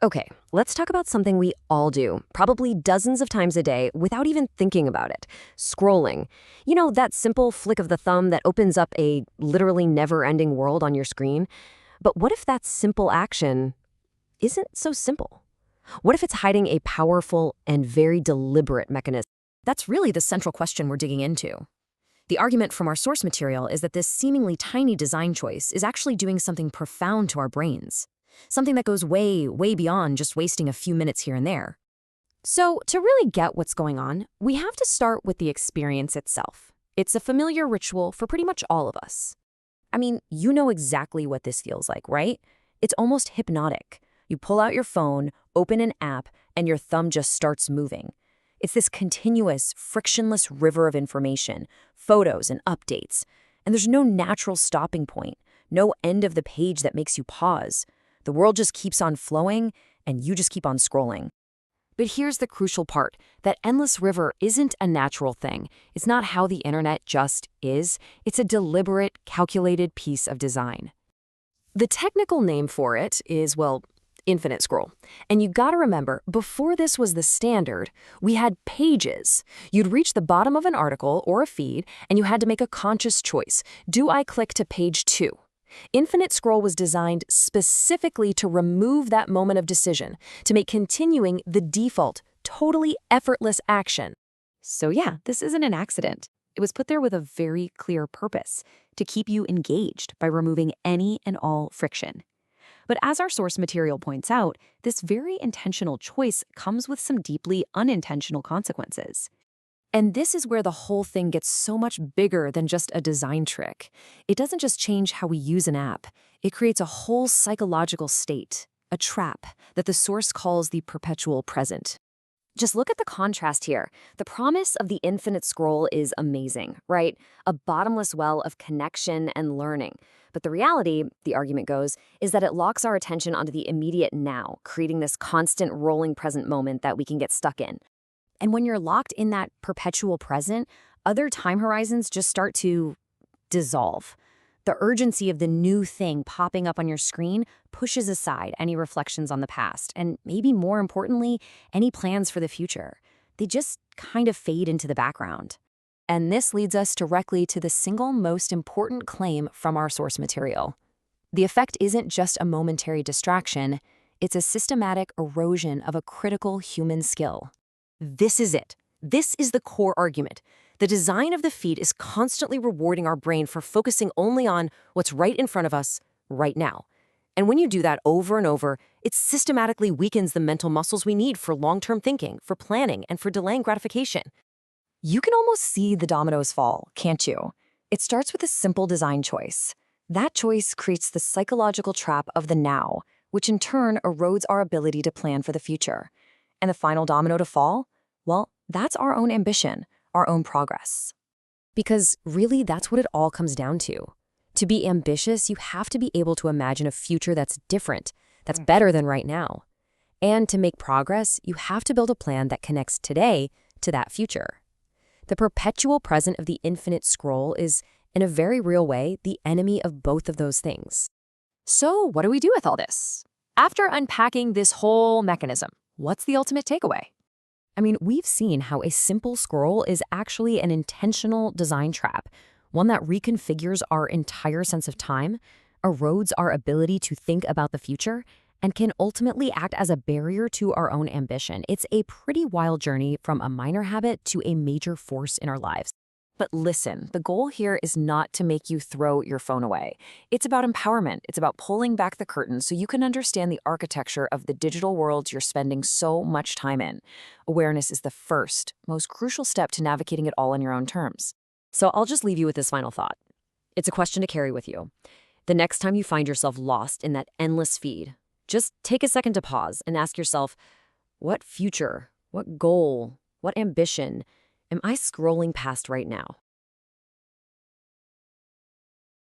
Okay, let's talk about something we all do, probably dozens of times a day without even thinking about it. Scrolling. You know, that simple flick of the thumb that opens up a literally never-ending world on your screen? But what if that simple action isn't so simple? What if it's hiding a powerful and very deliberate mechanism? That's really the central question we're digging into. The argument from our source material is that this seemingly tiny design choice is actually doing something profound to our brains. Something that goes way, way beyond just wasting a few minutes here and there. So, to really get what's going on, we have to start with the experience itself. It's a familiar ritual for pretty much all of us. I mean, you know exactly what this feels like, right? It's almost hypnotic. You pull out your phone, open an app, and your thumb just starts moving. It's this continuous, frictionless river of information, photos and updates. And there's no natural stopping point, no end of the page that makes you pause. The world just keeps on flowing, and you just keep on scrolling. But here's the crucial part. That endless river isn't a natural thing. It's not how the internet just is. It's a deliberate, calculated piece of design. The technical name for it is, well, infinite scroll. And you gotta remember, before this was the standard, we had pages. You'd reach the bottom of an article or a feed, and you had to make a conscious choice. Do I click to page 2? Infinite scroll was designed specifically to remove that moment of decision, to make continuing the default, totally effortless action. So yeah, this isn't an accident. It was put there with a very clear purpose, to keep you engaged by removing any and all friction. But as our source material points out, this very intentional choice comes with some deeply unintentional consequences. And this is where the whole thing gets so much bigger than just a design trick. It doesn't just change how we use an app. It creates a whole psychological state, a trap, that the source calls the perpetual present. Just look at the contrast here. The promise of the infinite scroll is amazing, right? A bottomless well of connection and learning. But the reality, the argument goes, is that it locks our attention onto the immediate now, creating this constant rolling present moment that we can get stuck in. And when you're locked in that perpetual present, other time horizons just start to dissolve. The urgency of the new thing popping up on your screen pushes aside any reflections on the past, and maybe more importantly, any plans for the future. They just kind of fade into the background. And this leads us directly to the single most important claim from our source material. The effect isn't just a momentary distraction, it's a systematic erosion of a critical human skill. This is it. This is the core argument. The design of the feed is constantly rewarding our brain for focusing only on what's right in front of us right now. And when you do that over and over, it systematically weakens the mental muscles we need for long-term thinking, for planning, and for delaying gratification. You can almost see the dominoes fall, can't you? It starts with a simple design choice. That choice creates the psychological trap of the now, which in turn erodes our ability to plan for the future. And the final domino to fall? Well, that's our own ambition, our own progress. Because really, that's what it all comes down to. To be ambitious, you have to be able to imagine a future that's different, that's better than right now. And to make progress, you have to build a plan that connects today to that future. The perpetual present of the infinite scroll is, in a very real way, the enemy of both of those things. So what do we do with all this? After unpacking this whole mechanism, what's the ultimate takeaway? I mean, we've seen how a simple scroll is actually an intentional design trap, one that reconfigures our entire sense of time, erodes our ability to think about the future, and can ultimately act as a barrier to our own ambition. It's a pretty wild journey from a minor habit to a major force in our lives. But listen, the goal here is not to make you throw your phone away. It's about empowerment. It's about pulling back the curtain so you can understand the architecture of the digital worlds you're spending so much time in. Awareness is the first, most crucial step to navigating it all on your own terms. So I'll just leave you with this final thought. It's a question to carry with you. The next time you find yourself lost in that endless feed, just take a second to pause and ask yourself, what future, what goal, what ambition am I scrolling past right now?